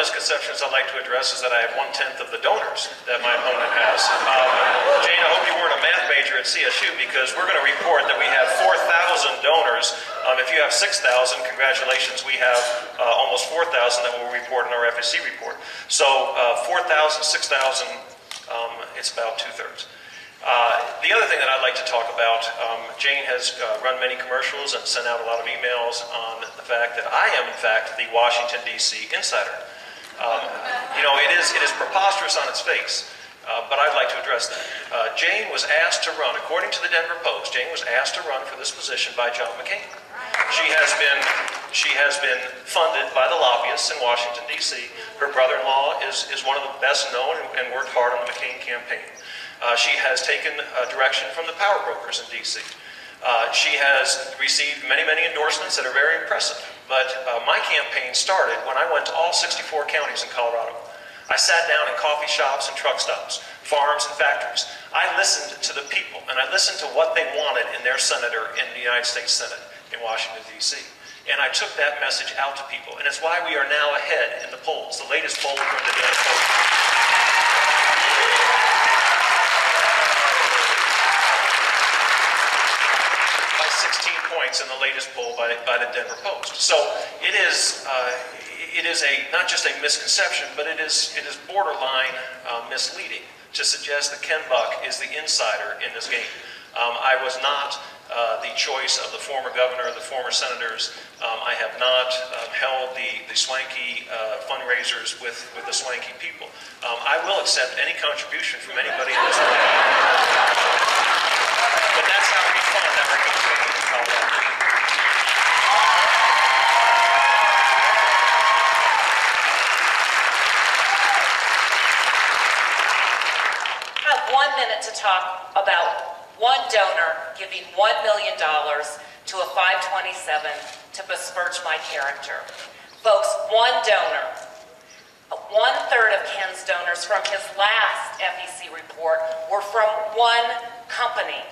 misconceptions I'd like to address is that I have 1/10 of the donors that my opponent has. Jane, I hope you weren't a math major at CSU, because we're going to report that we have 4,000 donors. If you have 6,000, congratulations, we have almost 4,000 that we'll report in our FSC report. So 4,000, 6,000, it's about 2/3. The other thing that I'd like to talk about, Jane has run many commercials and sent out a lot of emails on the fact that I am, in fact, the Washington, D.C. insider. You know, it is preposterous on its face, but I'd like to address that. Jane was asked to run, according to the Denver Post, Jane was asked to run for this position by John McCain. She has been funded by the lobbyists in Washington, D.C. Her brother-in-law is one of the best known and worked hard on the McCain campaign. She has taken direction from the power brokers in D.C. She has received many, many endorsements that are very impressive. But my campaign started when I went to all 64 counties in Colorado. I sat down in coffee shops and truck stops, farms and factories. I listened to the people, and I listened to what they wanted in their senator in the United States Senate in Washington, D.C. And I took that message out to people. And it's why we are now ahead in the polls, the latest poll from the Denver Post. By 16 points in the latest poll by the Denver Post. So it is not just a misconception, but it is borderline misleading to suggest that Ken Buck is the insider in this game. I was not the choice of the former governor, the former senators. I have not held the swanky fundraisers with the swanky people. I will accept any contribution from anybody in this room. But that's how we fund our campaign in Colorado. I have 1 minute to talk about one donor giving $1 million to a 527 to besmirch my character. Folks, one donor. 1/3 of Ken's donors from his last FEC report were from one company.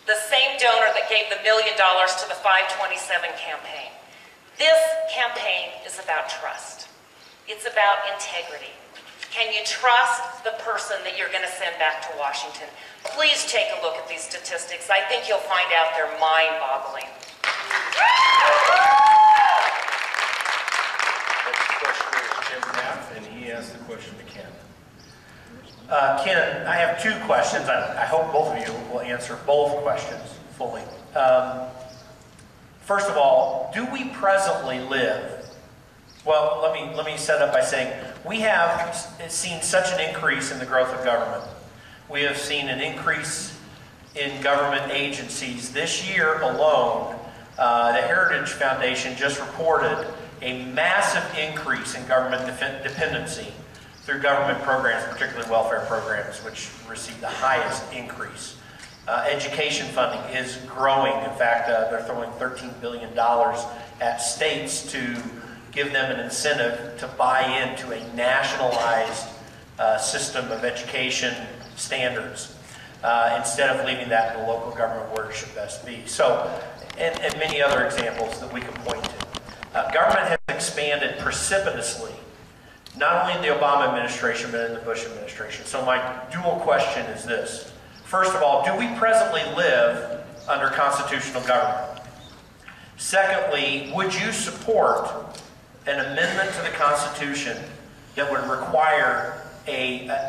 The same donor that gave the $1 million to the 527 campaign. This campaign is about trust. It's about integrity. Can you trust the person that you're going to send back to Washington? Please take a look at these statistics. I think you'll find out they're mind-boggling. Next question is Jim Knapp, and he asked the question to Ken. Ken, I have two questions. I hope both of you will answer both questions fully. First of all, do we presently live? Well, let me set up by saying we have seen such an increase in the growth of government. We have seen an increase in government agencies. This year alone, the Heritage Foundation just reported a massive increase in government dependency through government programs, particularly welfare programs, which receive the highest increase. Education funding is growing. In fact, they're throwing $13 billion at states to give them an incentive to buy into a nationalized system of education standards instead of leaving that to the local government where it should best be. So, and many other examples that we can point to. Government has expanded precipitously, not only in the Obama administration, but in the Bush administration. So my dual question is this. First of all, do we presently live under constitutional government? Secondly, would you support an amendment to the Constitution that would require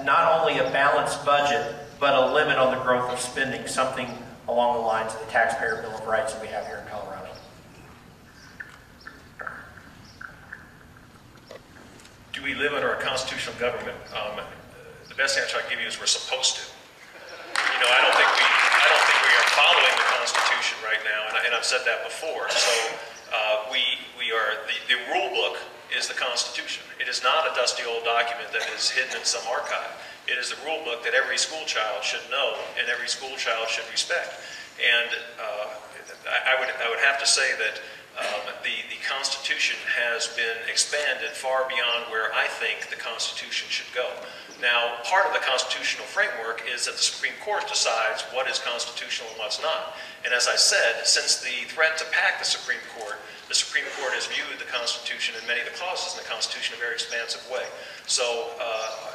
not only a balanced budget, but a limit on the growth of spending, something along the lines of the Taxpayer Bill of Rights that we have here in Colorado? Do we live under a constitutional government? The best answer I can give you is we're supposed to. You know, I don't think we are following the Constitution right now, and I've said that before. So the rule book is the Constitution. It is not a dusty old document that is hidden in some archive. It is the rule book that every school child should know and every school child should respect. And I would have to say that the Constitution has been expanded far beyond where I think the Constitution should go. Now, part of the constitutional framework is that the Supreme Court decides what is constitutional and what's not. And as I said, since the threat to pack the Supreme Court has viewed the Constitution and many of the clauses in the Constitution in a very expansive way. So,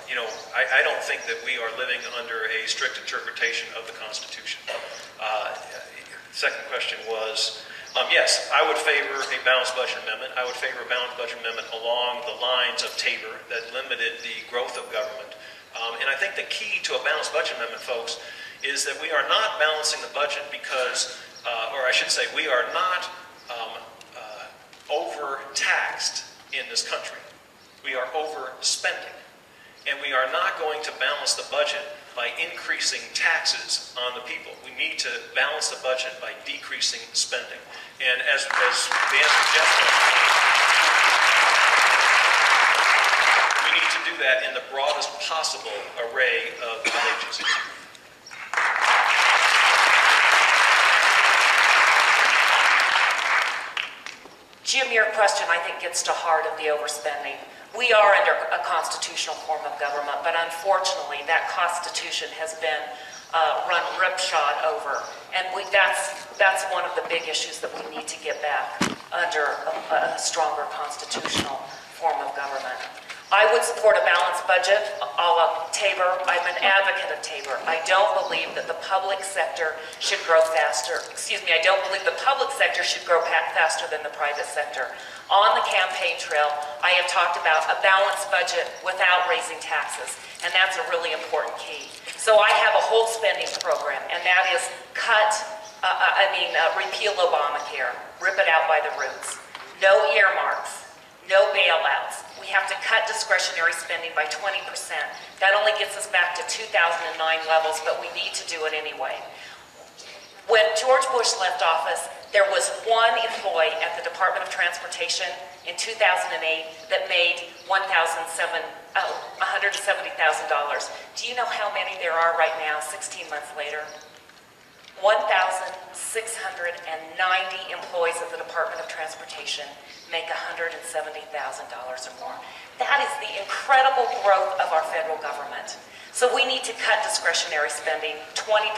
you know, I don't think that we are living under a strict interpretation of the Constitution. Second question was, yes, I would favor a balanced budget amendment. I would favor a balanced budget amendment along the lines of Tabor that limited the growth of government. And I think the key to a balanced budget amendment, folks, is that we are not balancing the budget because, or I should say, we are not overtaxed in this country. We are overspending. And we are not going to balance the budget by increasing taxes on the people. We need to balance the budget by decreasing spending. And as the answer to Jeff, we need to do that in the broadest possible array of agencies. Jim, your question, I think, gets to heart of the overspending. We are under a constitutional form of government, but unfortunately, that Constitution has been run ripshod over, and that's one of the big issues that we need to get back under a stronger constitutional form of government. I would support a balanced budget a la Tabor. I'm an advocate of Tabor. I don't believe that the public sector should grow faster. Excuse me, I don't believe the public sector should grow faster than the private sector. On the campaign trail, I have talked about a balanced budget without raising taxes, and that's a really important key. So I have a whole spending program, and that is repeal Obamacare, rip it out by the roots. No earmarks, no bailouts. We have to cut discretionary spending by 20%. That only gets us back to 2009 levels, but we need to do it anyway. When George Bush left office, there was one employee at the Department of Transportation in 2008 that made $170,000. Do you know how many there are right now, 16 months later? 1,690 employees of the Department of Transportation make $170,000 or more. That is the incredible growth of our federal government. So we need to cut discretionary spending 20%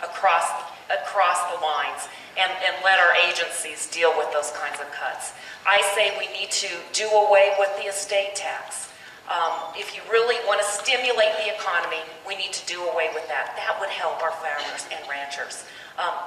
across the lines and let our agencies deal with those kinds of cuts. I say we need to do away with the estate tax. If you really want to stimulate the economy, we need to do away with that. That would help our farmers and ranchers.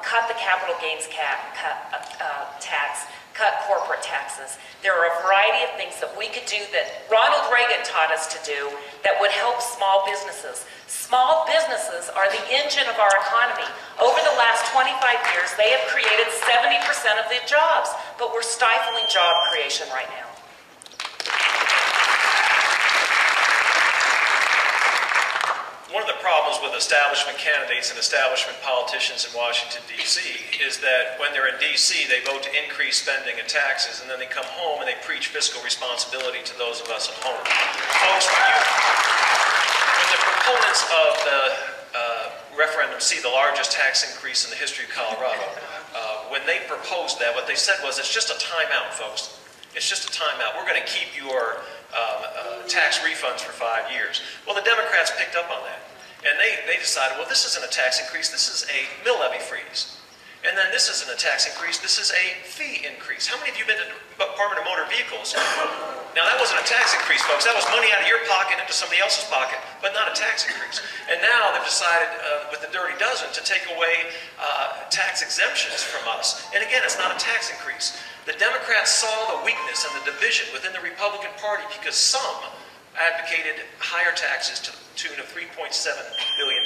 Cut the capital gains tax, cut corporate taxes. There are a variety of things that we could do that Ronald Reagan taught us to do that would help small businesses. Small businesses are the engine of our economy. Over the last 25 years, they have created 70% of the jobs, but we're stifling job creation right now. One of the problems with establishment candidates and establishment politicians in Washington, D.C. is that when they're in D.C., they vote to increase spending and taxes, and then they come home and they preach fiscal responsibility to those of us at home. Folks, when the proponents of the referendum see the largest tax increase in the history of Colorado, when they proposed that, what they said was, it's just a timeout, folks. It's just a timeout. We're going to keep your tax refunds for 5 years. Well, the Democrats picked up on that. And they decided, well, this isn't a tax increase, this is a mill levy freeze. And then this isn't a tax increase, this is a fee increase. How many of you have been to the Department of Motor Vehicles? Now, that wasn't a tax increase, folks. That was money out of your pocket into somebody else's pocket, but not a tax increase. And now they've decided, with the Dirty Dozen, to take away tax exemptions from us. And again, it's not a tax increase. The Democrats saw the weakness and the division within the Republican Party because some advocated higher taxes to the tune of $3.7 billion.